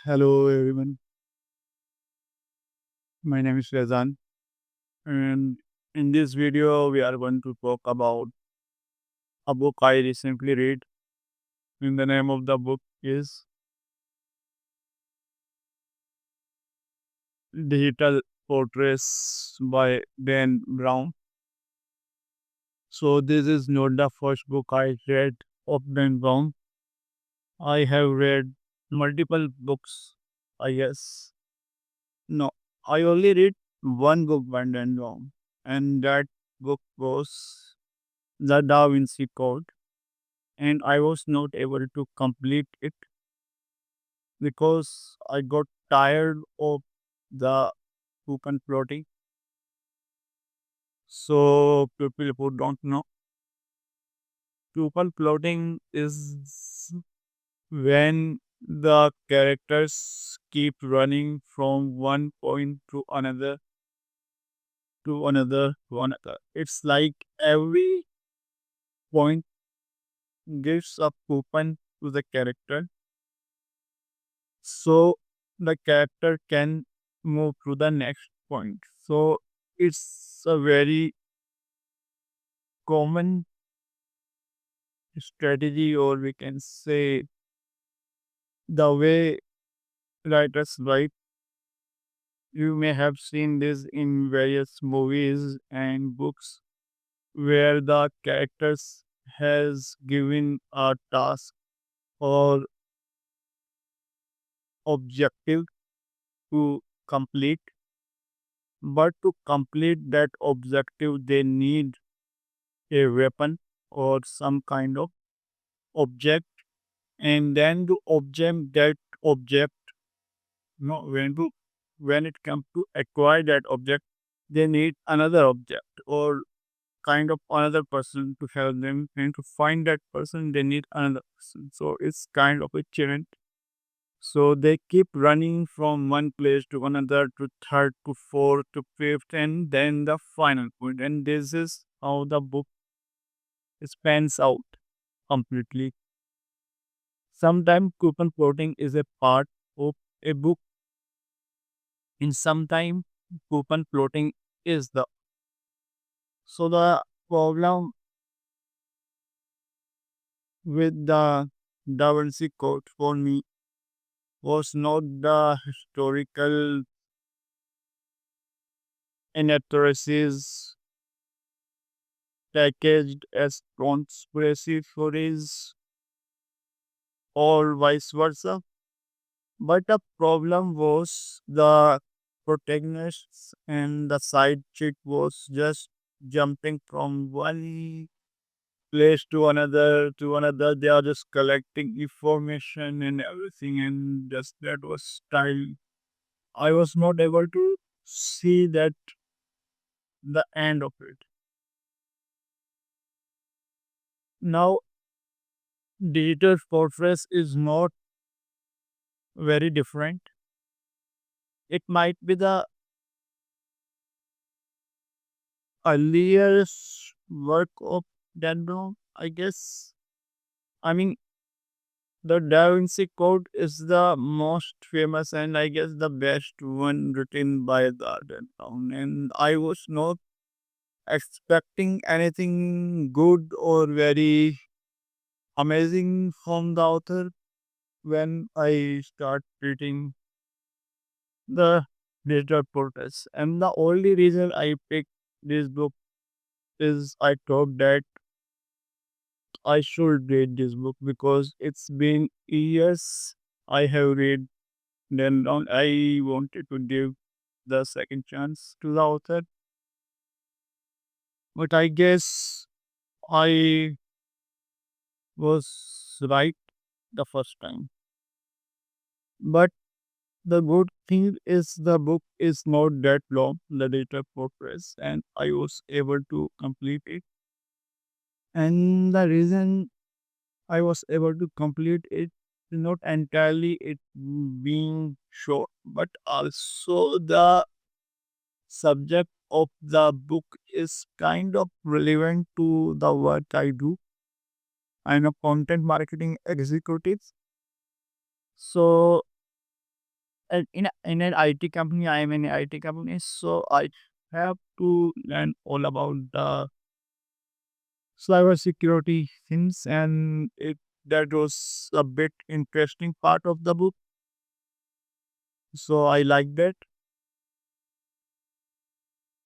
Hello everyone, my name is Rezan, and in this video we are going to talk about a book I recently read. And the name of the book is Digital Portraits by Dan Brown. So this is not the first book I read of Dan Brown. I have read multiple books, I guess. No, I only read one book by Dan Brown, and that book was The Da Vinci Code, and I was not able to complete it because I got tired of the coupon plotting. So, people who don't know, coupon plotting is when the characters keep running from one point to another. It's like every point gives a coupon to the character so the character can move to the next point. So it's a very common strategy, or we can say the way writers write. You may have seen this in various movies and books where the characters has given a task or objective to complete, but to complete that objective they need a weapon or some kind of object, and then to object that object. No, when it comes to acquire that object, they need another object or kind of another person to help them, and to find that person they need another person. So it's kind of a challenge. So they keep running from one place to another, to third, to fourth, to fifth, and then the final point. And this is how the book spans out completely. Sometimes coupon plotting is a part of a book, and sometimes coupon plotting is the. So the problem with the Da Vinci Code for me was not the historical inaccuracies packaged as conspiracy theories or vice versa, but the problem was the protagonists and the side chick was just jumping from one place to another. They are just collecting information and everything, and just that was style. I was not able to see that the end of it. Now, Digital Fortress is not very different. It might be the earliest work of Dan Brown, I guess. I mean, the Da Vinci Code is the most famous and I guess the best one written by the Dan Brown. And I was not expecting anything good or very amazing from the author when I start reading the Digital Fortress. And the only reason I picked this book is I thought that I should read this book because it's been years I have read. Then I wanted to give the second chance to the author, but I guess I was right the first time. But the good thing is the book is not that long, the Data Progress, and I was able to complete it. And the reason I was able to complete it not entirely it being short, but also the subject of the book is kind of relevant to the work I do. I'm a content marketing executive. So in an IT company. I am in an IT company, so I have to learn all about the cybersecurity things, and it that was a bit interesting part of the book. So I like that.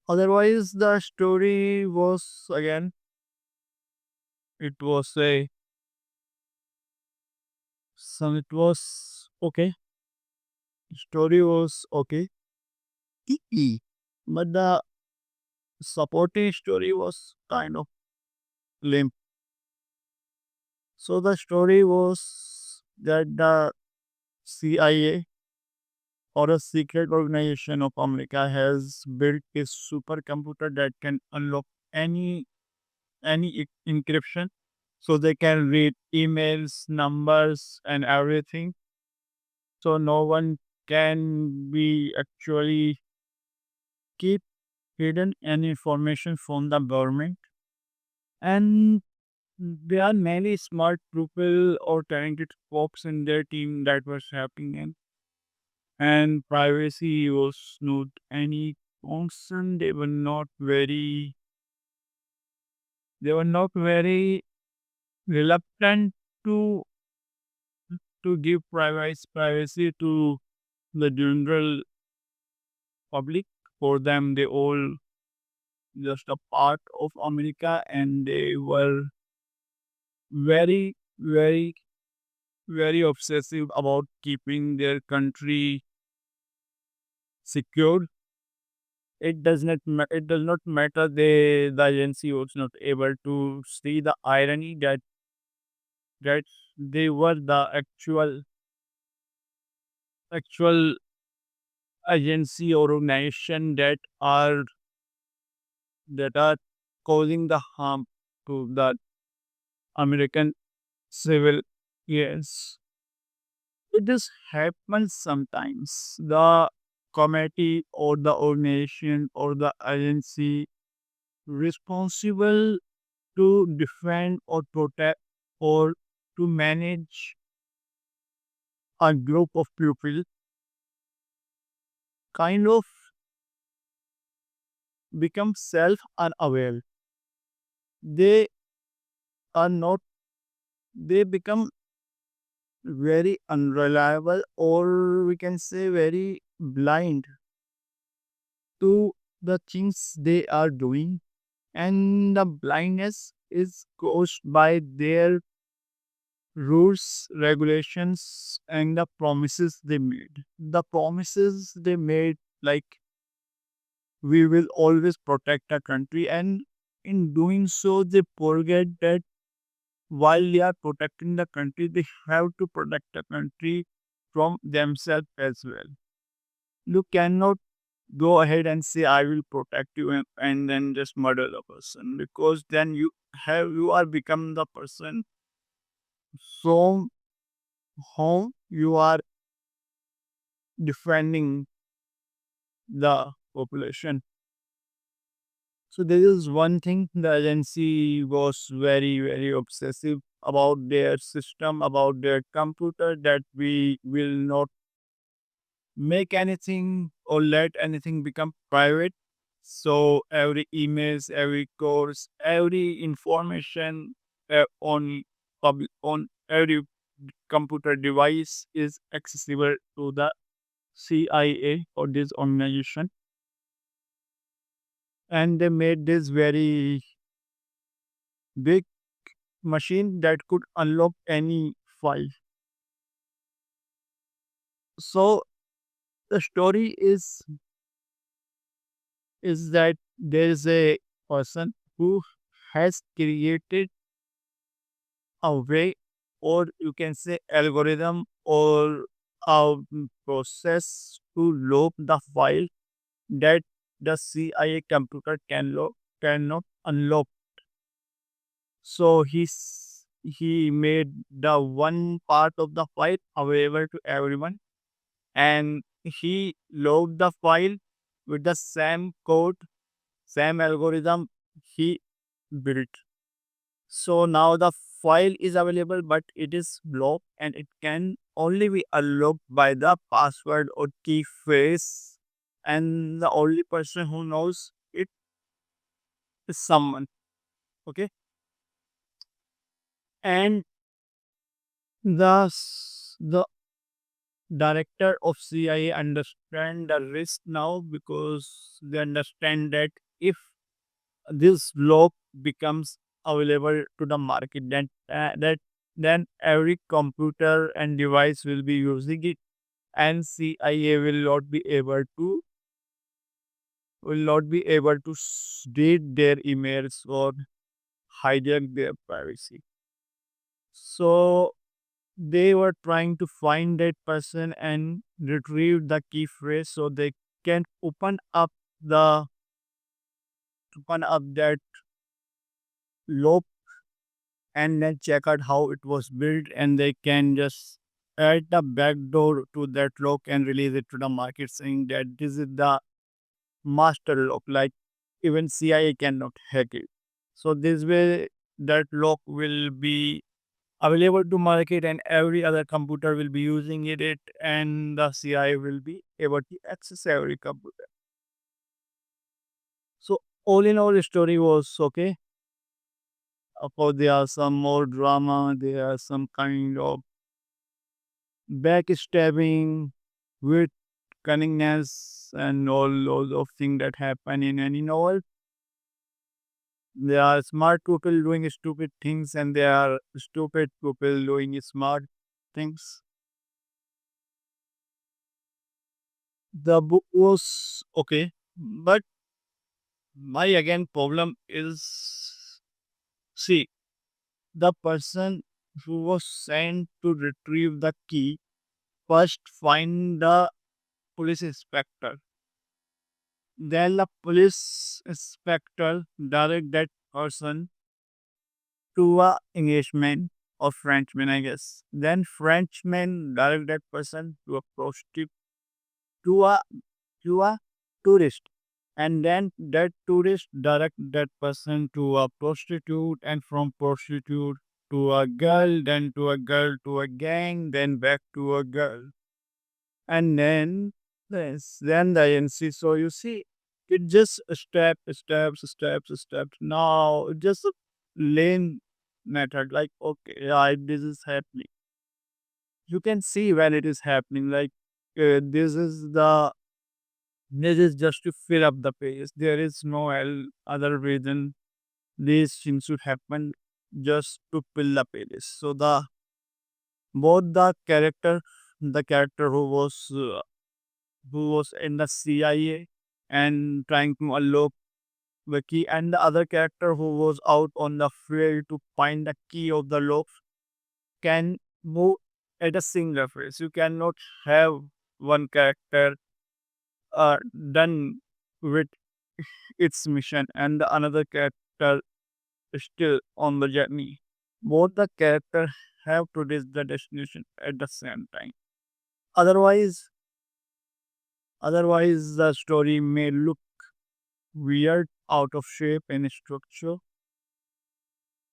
Otherwise, the story was again, it was a some it was okay. Story was okay, but the supporting story was kind of lame. So the story was that the CIA, or a secret organization of America, has built a supercomputer that can unlock any encryption, so they can read emails, numbers, and everything. So no one can be actually keep hidden any information from the government. And there are many smart people or talented folks in their team that was happening, and privacy was not any concern. They were not very reluctant to give privacy to the general public. For them, they all just a part of America, and they were very, very, very obsessive about keeping their country secure. It does not matter. The agency was not able to see the irony that they were the actual agency or organization that are causing the harm to the American civil. Yes, it just happens sometimes. The committee or the organization or the agency responsible to defend or protect or to manage a group of people kind of become self unaware. They are not, they become very unreliable, or we can say very blind to the things they are doing. And the blindness is caused by their rules, regulations, and the promises they made. The promises they made, like, we will always protect our country, and in doing so, they forget that while they are protecting the country, they have to protect the country from themselves as well. You cannot go ahead and say, I will protect you, and then just murder the person, because then you are become the person from whom you are defending the population. So there is one thing, the agency was very, very obsessive about their system, about their computer, that we will not make anything or let anything become private. So every emails, every course, every information on every computer device is accessible to the CIA or this organization. And they made this very big machine that could unlock any file. So the story is that there is a person who has created a way, or you can say algorithm, or a process to lock the file that the CIA computer cannot unlock. So he made the one part of the file available to everyone, and he logged the file with the same code, same algorithm he built. So now the file is available, but it is blocked, and it can only be unlocked by the password or key phrase, and the only person who knows it is someone. Okay, and the director of CIA understand the risk now because they understand that if this lock becomes available to the market, then every computer and device will be using it, and CIA will not be able to read their emails or hijack their privacy. So they were trying to find that person and retrieve the key phrase so they can the open up that lock and then check out how it was built, and they can just add the backdoor to that lock and release it to the market saying that this is the master lock, like even CIA cannot hack it. So this way that lock will be available to market and every other computer will be using it, and the CI will be able to access every computer. So all in all, the story was okay. Of course, there are some more drama. There are some kind of backstabbing with cunningness and all those of things that happen in any novel. There are smart people doing stupid things, and there are stupid people doing smart things. The book was okay, but my again problem is, see, the person who was sent to retrieve the key first find the police inspector. Then the police inspector direct that person to a Englishman or Frenchman, I guess. Then Frenchman direct that person to a prostitute, to a to a tourist, and then that tourist direct that person to a prostitute, and from prostitute to a girl, then to a girl to a gang, then back to a girl, and then the NC. So you see, it just steps. Now it's just a lane method. Like, okay, yeah, this is happening. You can see when it is happening. Like, this is the this is just to fill up the page. There is no other reason these things should happen, just to fill the pages. So both the character who was in the CIA and trying to unlock the key, and the other character who was out on the field to find the key of the lock, can move at a single phase. You cannot have one character done with its mission and the another character is still on the journey. Both the characters have to reach the destination at the same time. Otherwise, otherwise the story may look weird, out of shape and structure,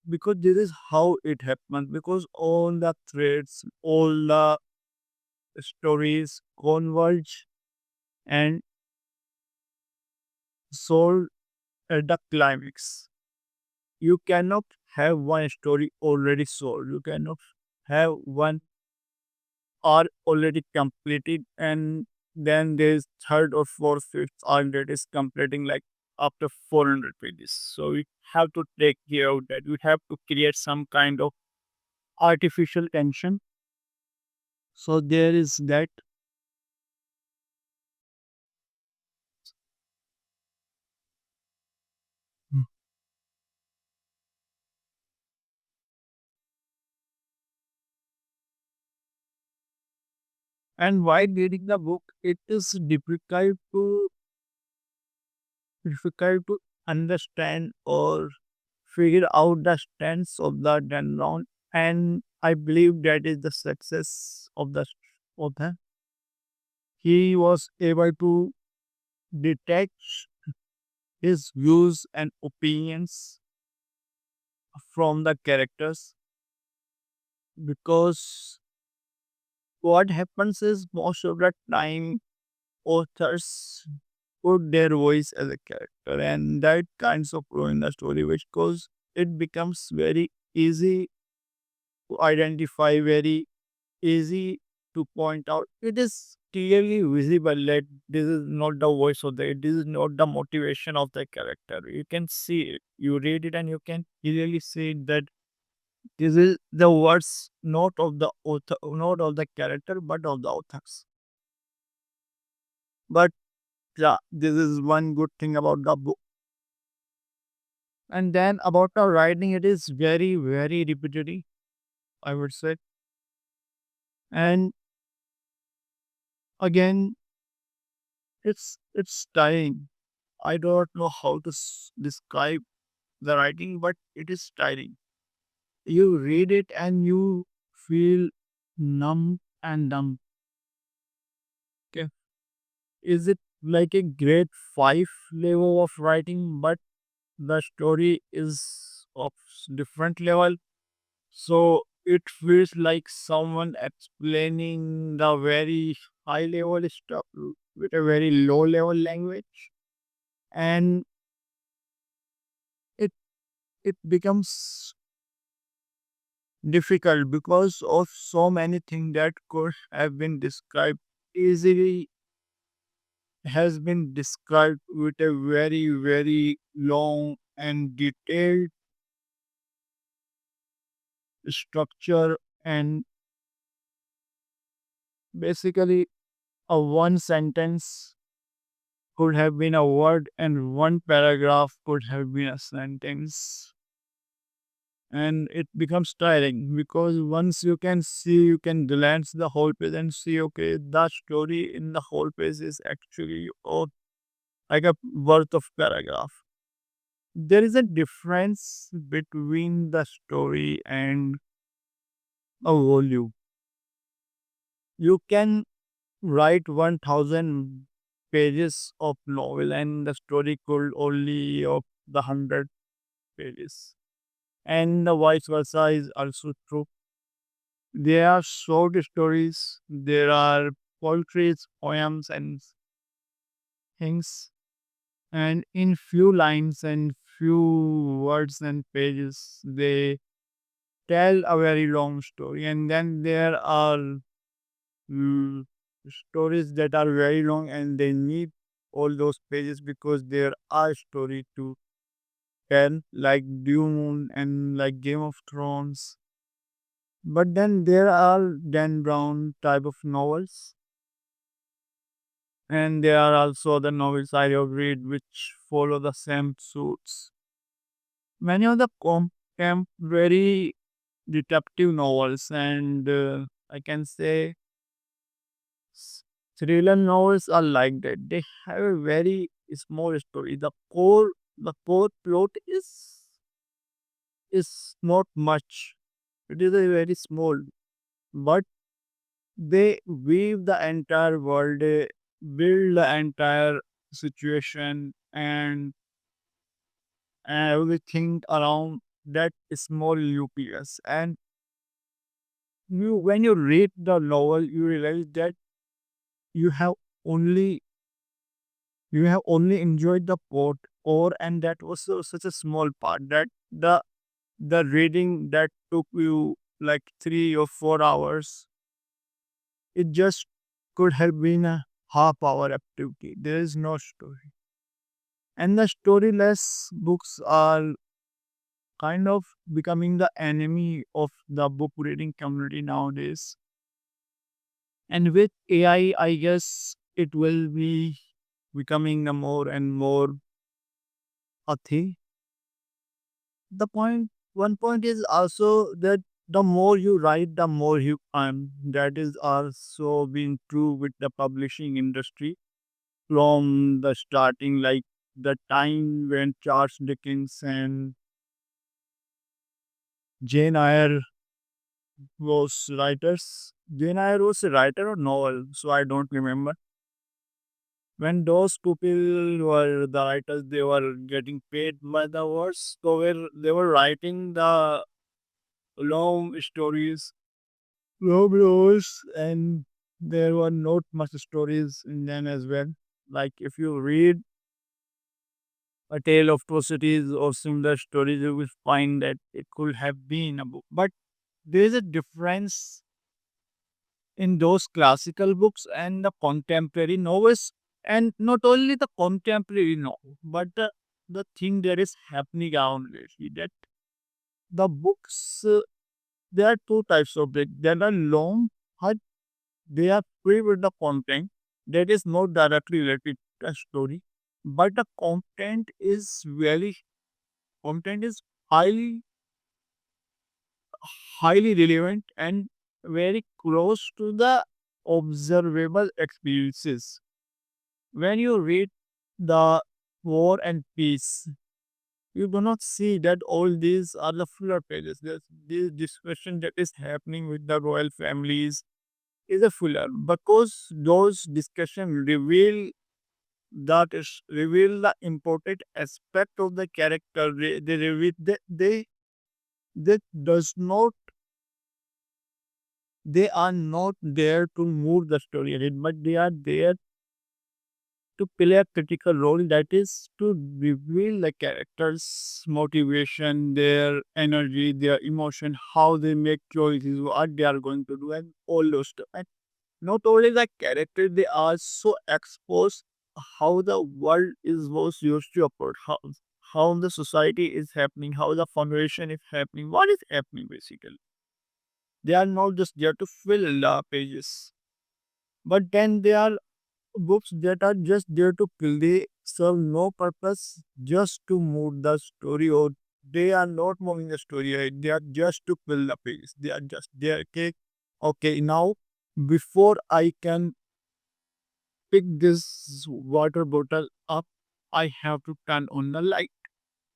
because this is how it happens. Because all the threads, all the stories converge and solve at the climax. You cannot have one story already solved. You cannot have one arc already completed, and then there's third or fourth, fifth arc that is completing like after 400 pages. So we have to take care of that. We have to create some kind of artificial tension. So there is that. Mm. And while reading the book, it is difficult to understand or figure out the stance of the Denron. And I believe that is the success of the author. He was able to detach his views and opinions from the characters, because what happens is most of the time authors put their voice as a character, and that kinds of ruin the story, which cause it becomes very easy to identify, very easy to point out. It is clearly visible that this is not the voice of this is not the motivation of the character. You can see it. You read it and you can clearly see that this is the words not of the author, not of the character, but of the authors. But yeah, this is one good thing about the book. And then about the writing, it is very, very repetitive, I would say. And again, it's tiring. I don't know how to describe the writing, but it is tiring. You read it and you feel numb and dumb. Okay. Is it like a grade 5 level of writing, but the story is of different level? So it feels like someone explaining the very high level stuff with a very low level language. And it it becomes difficult because of so many things that could have been described easily has been described with a very, very long and detailed structure, and basically a one sentence could have been a word and one paragraph could have been a sentence, and it becomes tiring because once you can see, you can glance the whole page and see, okay, the story in the whole page is actually like a worth of paragraph. There is a difference between the story and a volume. You can write 1000 pages of novel and the story could only of the 100 pages, and the vice versa is also true. There are short stories, there are poetries, poems, and things, and in few lines and few words and pages, they tell a very long story. And then there are mm, stories that are very long and they need all those pages because there are story to tell, like Dune and like Game of Thrones. But then there are Dan Brown type of novels, and there are also other novels I have read which follow the same suits. Many of the contemporary detective novels and I can say s- thriller novels are like that. They have a very small story. The core plot is not much. It is a very small, but they weave the entire world, build the entire situation and everything around that small UPS. And when you read the novel, you realize that you have only you have only enjoyed the plot, or and that was such a small part that the reading that took you like 3 or 4 hours, it just could have been a half-hour activity. There is no story. And the storyless books are kind of becoming the enemy of the book reading community nowadays. And with AI, I guess it will be becoming a more and more a thing. One point is also that the more you write, the more you earn. That is also been true with the publishing industry from the starting, like the time when Charles Dickens and Jane Eyre was writers. Jane Eyre was a writer or novel, so I don't remember. When those people were the writers, they were getting paid by the words. So they were writing the long stories, long novels, and There were not much stories in them as well. Like if you read A Tale of Two Cities or similar stories, you will find that it could have been a book. But there is a difference in those classical books and the contemporary novels. And not only the contemporary novel, but the thing that is happening around lately. That the books, there are two types of books. There are long, but they are free with the content that is not directly related to the story. But the content is highly highly relevant and very close to the observable experiences. When you read the War and Peace, you do not see that all these are the fuller pages. There's this discussion that is happening with the royal families is a fuller because those discussions reveal the important aspect of the character. They reveal they does not they are not there to move the story ahead, but they are there to play a critical role, that is to reveal the characters' motivation, their energy, their emotion, how they make choices, what they are going to do, and all those stuff. And not only the character, they also expose how the world is was used to operate, how the society is happening, how the foundation is happening, what is happening basically. They are not just there to fill the pages, but then they are books that are just there to kill. They serve no purpose, just to move the story, or they are not moving the story ahead. They are just to fill the page. They are just there. Okay, okay. Now, before I can pick this water bottle up, I have to turn on the light.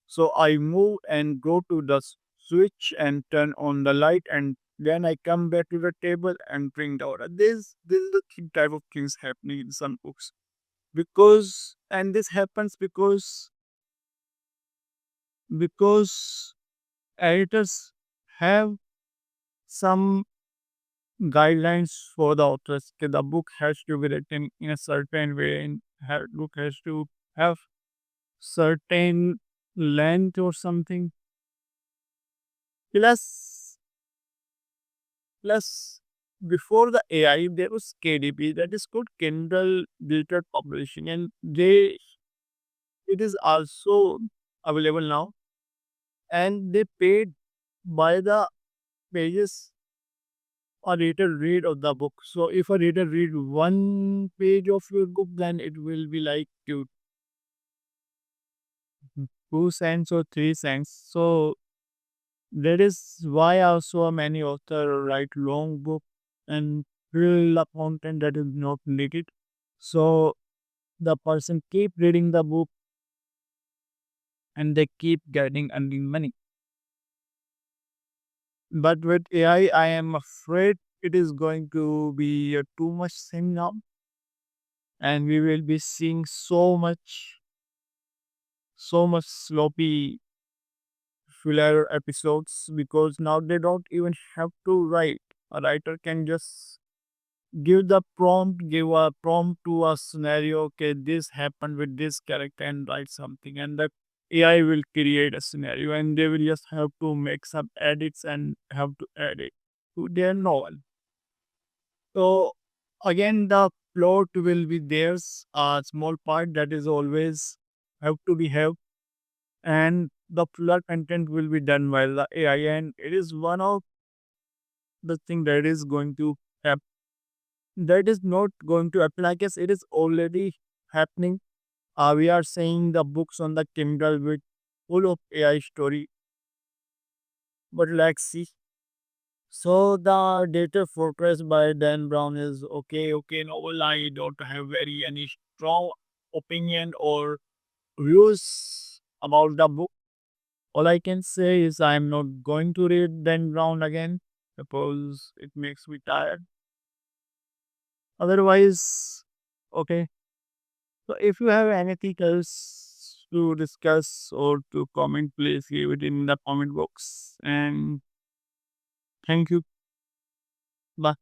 So I move and go to the switch and turn on the light, and then I come back to the table and bring the water. This is the type of things happening in some books, because and this happens because editors have some guidelines for the authors. Okay, the book has to be written in a certain way, and book has to have certain length or something. Plus plus before the AI there was KDP, that is called Kindle Digital Publishing, and they it is also available now, and they paid by the pages a reader read of the book. So if a reader read one page of your book, then it will be like 2 cents or 3 cents. So that is why also many author write long book and fill the content that is not needed. So the person keep reading the book and they keep getting earning money. But with AI, I am afraid it is going to be too much thing now, and we will be seeing so much sloppy filler episodes, because now they don't even have to write. A writer can just give a prompt to a scenario. Okay, this happened with this character, and write something, and the AI will create a scenario, and they will just have to make some edits and have to add it to their novel. So again, the plot will be theirs, a small part that is always have to be have, and the fuller content will be done by the AI, and it is one of the thing that is going to happen. That is not going to happen. I guess it is already happening. We are saying the books on the Kindle with full of AI story, but let's see. So the data forecast by Dan Brown is okay. Okay, novel. I don't have very any strong opinion or views about the book. All I can say is I'm not going to read Dan Brown again. Suppose it makes me tired. Otherwise, okay. So if you have anything else to discuss or to comment, please leave it in the comment box. And thank you. Bye.